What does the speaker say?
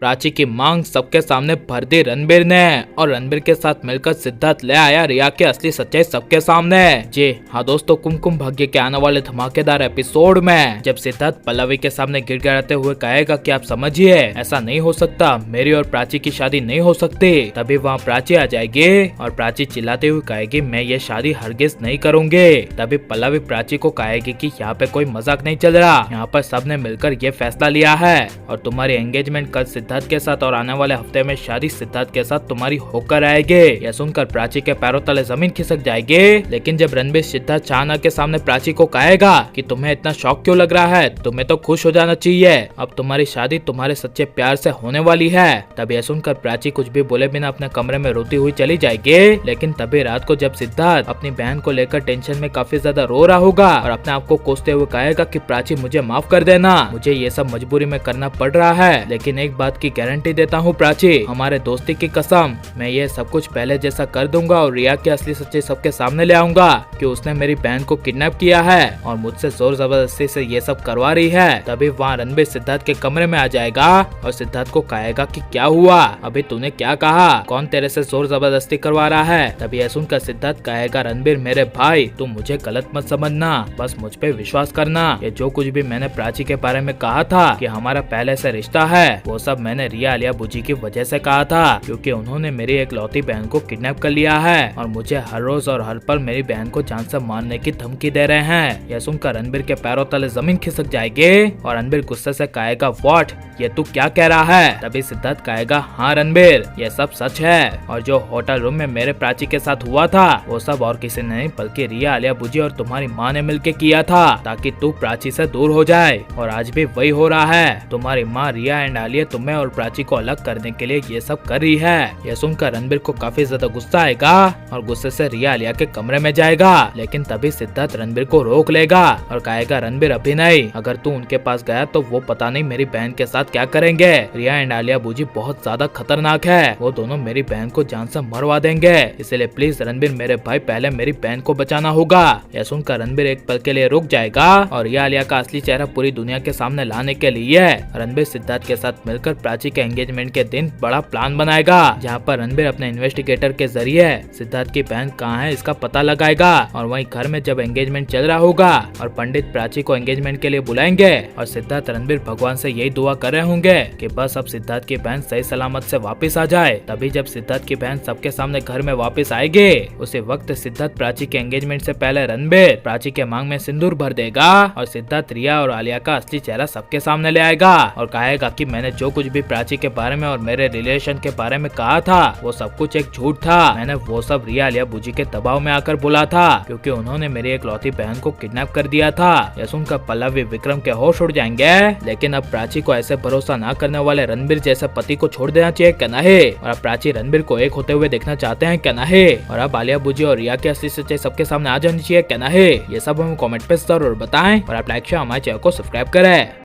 प्राची की मांग सबके सामने भर दी रणबीर ने और रणबीर के साथ मिलकर सिद्धार्थ ले आया रिया की असली सच्चाई सबके सामने। जी हाँ दोस्तों, कुमकुम भाग्य के आने वाले धमाकेदार एपिसोड में जब सिद्धार्थ पल्लवी के सामने गिड़गिड़ाते हुए कहेगा कि आप समझिए ऐसा नहीं हो सकता, मेरी और प्राची की शादी नहीं हो सकती, तभी वहाँ प्राची आ जाएगी और प्राची चिल्लाते हुए कहेगी मैं ये शादी हरगिज नहीं करूंगी। तभी पल्लवी प्राची को कहेगी कि यहाँ पे कोई मजाक नहीं चल रहा, यहाँ पर सबने मिलकर ये फैसला लिया है और तुम्हारी एंगेजमेंट कल सिद्धार्थ के साथ और आने वाले हफ्ते में शादी सिद्धार्थ के साथ तुम्हारी होकर आएगी। यह सुनकर प्राची के पैरों तले जमीन खिसक जाएगी। लेकिन जब रणबीर सिद्धार्थ चाहना के सामने प्राची को कहेगा कि तुम्हें इतना शौक क्यों लग रहा है, तुम्हें तो खुश हो जाना चाहिए, अब तुम्हारी शादी तुम्हारे सच्चे प्यार से होने वाली है। तब यह सुनकर प्राची कुछ भी बोले बिना अपने कमरे में रोती हुई चली जाएगी। लेकिन तभी रात को जब सिद्धार्थ अपनी बहन को लेकर टेंशन में काफी ज्यादा रो रहा होगा और अपने आप को कोसते हुए कहेगा कि प्राची मुझे माफ कर देना, मुझे ये सब मजबूरी में करना पड़ रहा है, लेकिन एक बात की गारंटी देता हूँ प्राची, हमारे दोस्ती की कसम, मैं ये सब कुछ पहले जैसा कर दूंगा और रिया की असली सच्चाई सबके सामने ले आऊंगा कि उसने मेरी बहन को किडनैप किया है और मुझसे जोर जबरदस्ती से ये सब करवा रही है। तभी वहाँ रणबीर सिद्धार्थ के कमरे में आ जाएगा और सिद्धार्थ को कहेगा कि क्या हुआ, अभी तूने क्या कहा, कौन तेरे से जोर जबरदस्ती करवा रहा है। तभी यह सुनकर सिद्धार्थ कहेगा रणबीर मेरे भाई तुम मुझे गलत मत समझना, बस मुझ पे विश्वास करना, ये जो कुछ भी मैंने प्राची के बारे में कहा था कि हमारा पहले से रिश्ता है, वो सब मैंने रिया आलिया बुजी की वजह से कहा था, क्योंकि उन्होंने मेरी एकलौती बहन को किडनैप कर लिया है और मुझे हर रोज और हर पल मेरी बहन को जान से मारने की धमकी दे रहे हैं। यह सुनकर रणबीर के पैरों तले जमीन खिसक जाएगी और रणबीर गुस्से से कहेगा व्हाट, ये तू क्या कह रहा है। तभी सिद्धार्थ कहेगा हाँ रणबीर ये सब सच है और जो होटल रूम में मेरे प्राची के साथ हुआ था वो सब और किसी ने नहीं बल्कि रिया आलिया बुजी और तुम्हारी माँ ने मिलके किया था ताकि तू प्राची से दूर हो जाए, और आज भी वही हो रहा है, तुम्हारी माँ रिया एंड आलिया तुम्हें और प्राची को अलग करने के लिए ये सब कर रही है। यह सुनकर रणबीर को काफी ज्यादा गुस्सा आएगा और गुस्से से रिया आलिया के कमरे में जाएगा। लेकिन तभी सिद्धार्थ रणबीर को रोक लेगा और कहेगा रणबीर अभी नहीं, अगर तू उनके पास गया तो वो पता नहीं मेरी बहन के साथ क्या करेंगे, रिया एंड आलिया बुजी बहुत ज्यादा खतरनाक है, वो दोनों मेरी बहन को जान से मरवा देंगे, इसलिए प्लीज रणबीर मेरे भाई पहले मेरी बहन को बचाना होगा। यह सुनकर रणबीर एक पल के लिए रुक जाएगा और रिया आलिया का असली चेहरा पूरी दुनिया के सामने लाने के लिए रणबीर सिद्धार्थ के साथ मिलकर प्राची के एंगेजमेंट के दिन बड़ा प्लान बनाएगा, जहाँ पर रणबीर अपने इन्वेस्टिगेटर के जरिए सिद्धार्थ की बहन कहाँ है इसका पता लगाएगा और वहीं घर में जब एंगेजमेंट चल रहा होगा और पंडित प्राची को एंगेजमेंट के लिए बुलाएंगे और सिद्धार्थ रणबीर भगवान से यही दुआ कर रहे होंगे कि बस अब सिद्धार्थ की बहन सही सलामत से वापस आ जाए। तभी जब सिद्धार्थ की बहन सबके सामने घर में वापस आएगी उसी वक्त सिद्धार्थ प्राची के एंगेजमेंट से पहले रणबीर प्राची के मांग में सिंदूर भर देगा और सिद्धार्थ रिया और आलिया का असली चेहरा सबके सामने ले आएगा और कहेगा कि मैंने जो कुछ भी प्राची के बारे में और मेरे रिलेशन के बारे में कहा था वो सब कुछ एक झूठ था, मैंने वो सब रिया आलिया बुजी के दबाव में आकर बोला था क्योंकि उन्होंने मेरी एकलौती बहन को किडनैप कर दिया था। यह सुनकर पल्लवी विक्रम के होश उड़ जाएंगे। लेकिन अब प्राची को ऐसे भरोसा न करने वाले रणबीर जैसे पति को छोड़ देना चाहिए क्या नहीं, और अब प्राची रणबीर को एक होते हुए देखना चाहते हैं क्या नहीं, और अब आलिया बुजी और रिया की असली सच्चाई सबके सामने आ जानी चाहिए क्या नहीं, ये सब हमें कमेंट पे जरूर बताएं और आप लाइक शेयर हमारे चैनल को सब्सक्राइब करें।